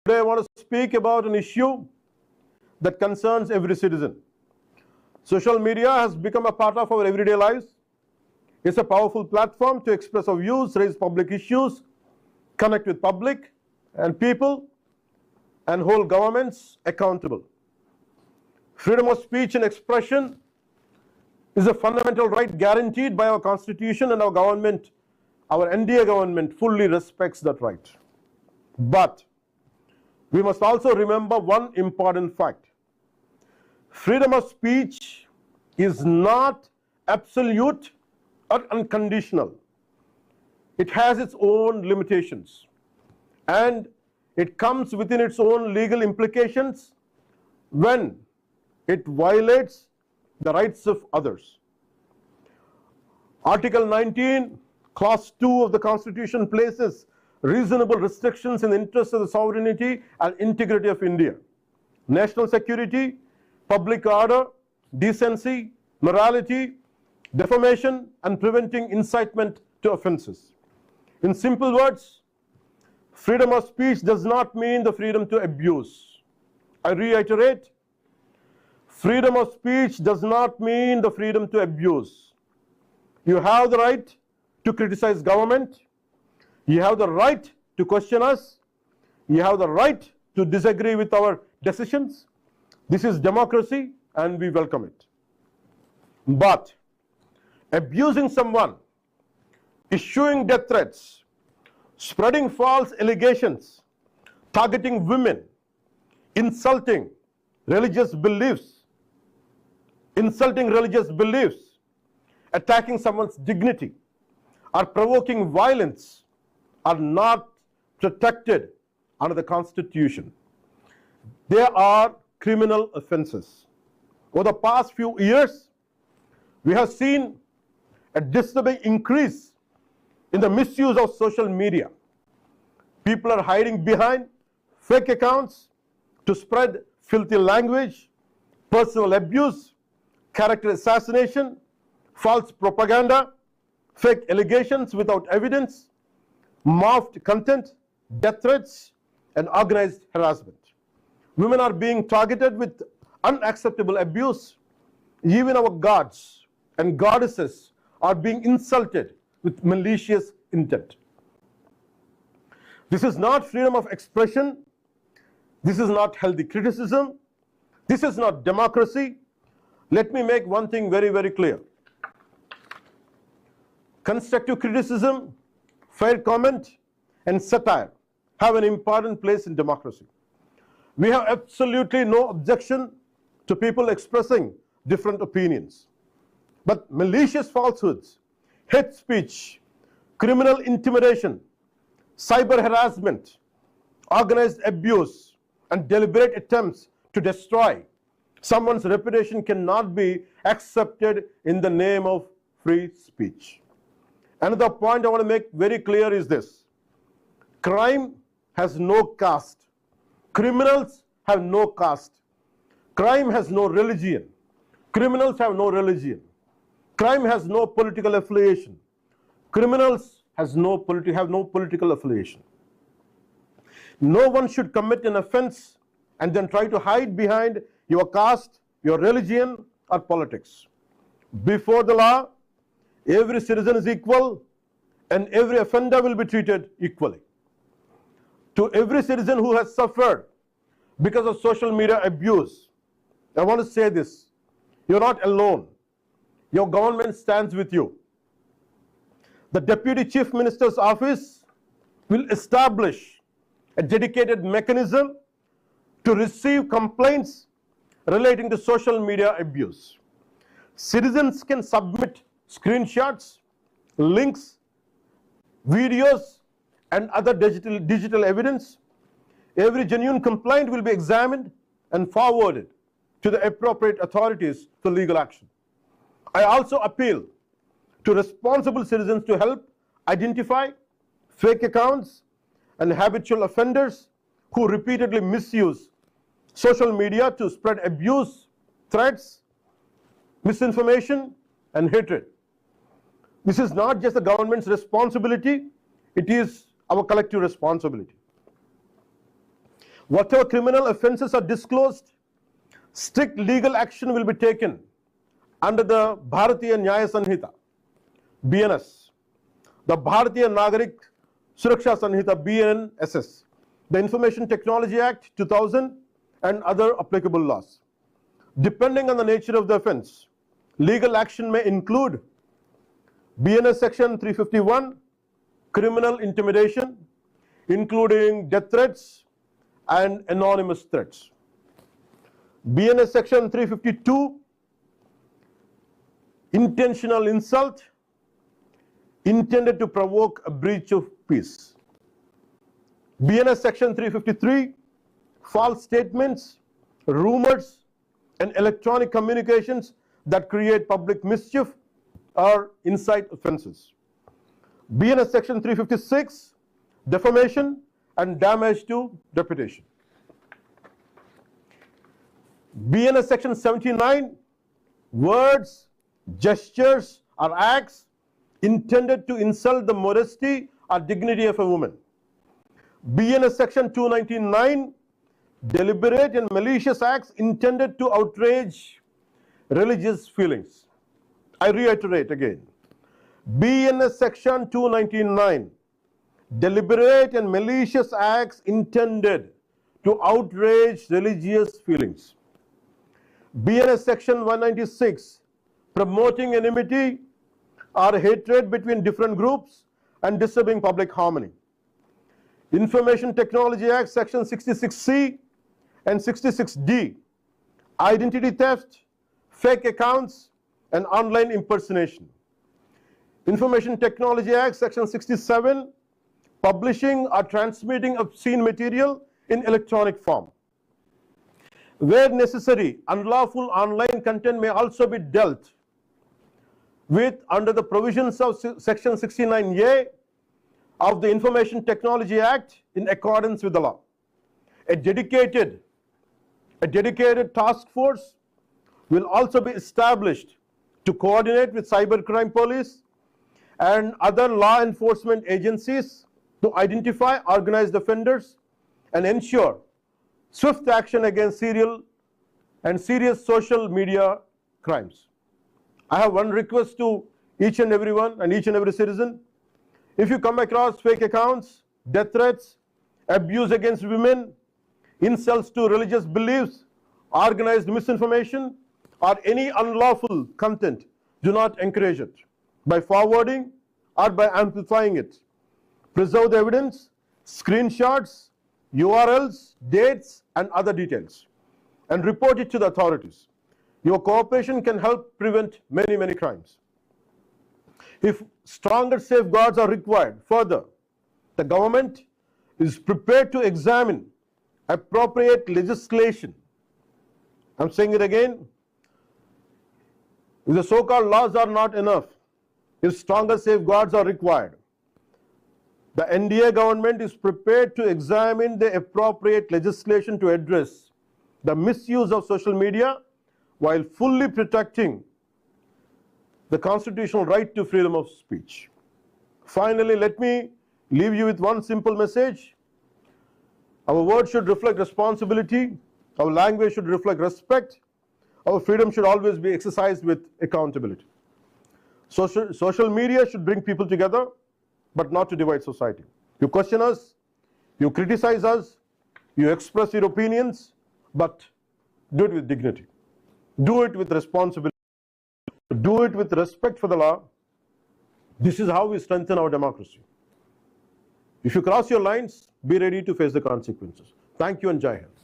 Today I want to speak about an issue that concerns every citizen. Social media has become a part of our everyday lives. It's a powerful platform to express our views, raise public issues, connect with public and people, and hold governments accountable. Freedom of speech and expression is a fundamental right guaranteed by our Constitution, and our government, our NDA government, fully respects that right. But we must also remember one important fact. Freedom of speech is not absolute or unconditional. It has its own limitations, and it comes within its own legal implications when it violates the rights of others. Article 19, Clause 2 of the Constitution places reasonable restrictions in the interest of the sovereignty and integrity of India, national security, public order, decency, morality, defamation, and preventing incitement to offenses. In simple words, freedom of speech does not mean the freedom to abuse. I reiterate, freedom of speech does not mean the freedom to abuse. You have the right to criticize government. You have the right to question us. You have the right to disagree with our decisions. This is democracy, and we welcome it. But abusing someone, issuing death threats, spreading false allegations, targeting women, insulting religious beliefs, attacking someone's dignity, or provoking violence are not protected under the Constitution. They are criminal offenses. Over the past few years, we have seen a disturbing increase in the misuse of social media. People are hiding behind fake accounts to spread filthy language, personal abuse, character assassination, false propaganda, fake allegations without evidence, morphed content, death threats, and organized harassment. Women are being targeted with unacceptable abuse. Even our gods and goddesses are being insulted with malicious intent. This is not freedom of expression. This is not healthy criticism. This is not democracy. Let me make one thing very, very clear. Constructive criticism, fair comment, and satire have an important place in democracy. We have absolutely no objection to people expressing different opinions. But malicious falsehoods, hate speech, criminal intimidation, cyber harassment, organized abuse, and deliberate attempts to destroy someone's reputation cannot be accepted in the name of free speech. Another point I want to make very clear is this. Crime has no caste. Criminals have no caste. Crime has no religion. Criminals have no religion. Crime has no political affiliation. Criminals have no political affiliation. No one should commit an offense and then try to hide behind your caste, your religion, or politics. Before the law, every citizen is equal, and every offender will be treated equally. To every citizen who has suffered because of social media abuse, I want to say this. You're not alone. Your government stands with you. The Deputy Chief Minister's office will establish a dedicated mechanism to receive complaints relating to social media abuse. Citizens can submit screenshots, links, videos, and other digital evidence. Every genuine complaint will be examined and forwarded to the appropriate authorities for legal action. I also appeal to responsible citizens to help identify fake accounts and habitual offenders who repeatedly misuse social media to spread abuse, threats, misinformation, and hatred. This is not just the government's responsibility, it is our collective responsibility. Whatever criminal offences are disclosed, strict legal action will be taken under the Bharatiya Nyaya Sanhita, BNS, the Bharatiya Nagarik Suraksha Sanhita, BNSS, the Information Technology Act 2000, and other applicable laws. Depending on the nature of the offence, legal action may include BNS Section 351, criminal intimidation, including death threats and anonymous threats. BNS Section 352, intentional insult intended to provoke a breach of peace. BNS Section 353, false statements, rumors, and electronic communications that create public mischief or incite offences. BNS Section 356, defamation and damage to reputation. BNS Section 79, words, gestures, or acts intended to insult the modesty or dignity of a woman. BNS Section 299, deliberate and malicious acts intended to outrage religious feelings. I reiterate again. BNS Section 299, deliberate and malicious acts intended to outrage religious feelings. BNS Section 196, promoting enmity or hatred between different groups and disturbing public harmony. Information Technology Act Section 66C and 66D, identity theft, fake accounts, and online impersonation. Information Technology Act Section 67, publishing or transmitting obscene material in electronic form. Where necessary, unlawful online content may also be dealt with under the provisions of Section 69A of the Information Technology Act in accordance with the law. A dedicated task force will also be established to coordinate with cybercrime police and other law enforcement agencies to identify organized offenders and ensure swift action against serial and serious social media crimes. I have one request to each and everyone and each and every citizen. If you come across fake accounts, death threats, abuse against women, insults to religious beliefs, organized misinformation, or any unlawful content, do not encourage it by forwarding or by amplifying it. Preserve the evidence, screenshots, URLs, dates, and other details, and report it to the authorities. Your cooperation can help prevent many, many crimes. If stronger safeguards are required, further, the government is prepared to examine appropriate legislation. I'm saying it again. If the so-called laws are not enough, if stronger safeguards are required, the NDA government is prepared to examine the appropriate legislation to address the misuse of social media while fully protecting the constitutional right to freedom of speech. Finally, let me leave you with one simple message. Our words should reflect responsibility. Our language should reflect respect. Our freedom should always be exercised with accountability. Social media should bring people together, but not to divide society. You question us, you criticize us, you express your opinions, but do it with dignity. Do it with responsibility. Do it with respect for the law. This is how we strengthen our democracy. If you cross your lines, be ready to face the consequences. Thank you and Jai Hind.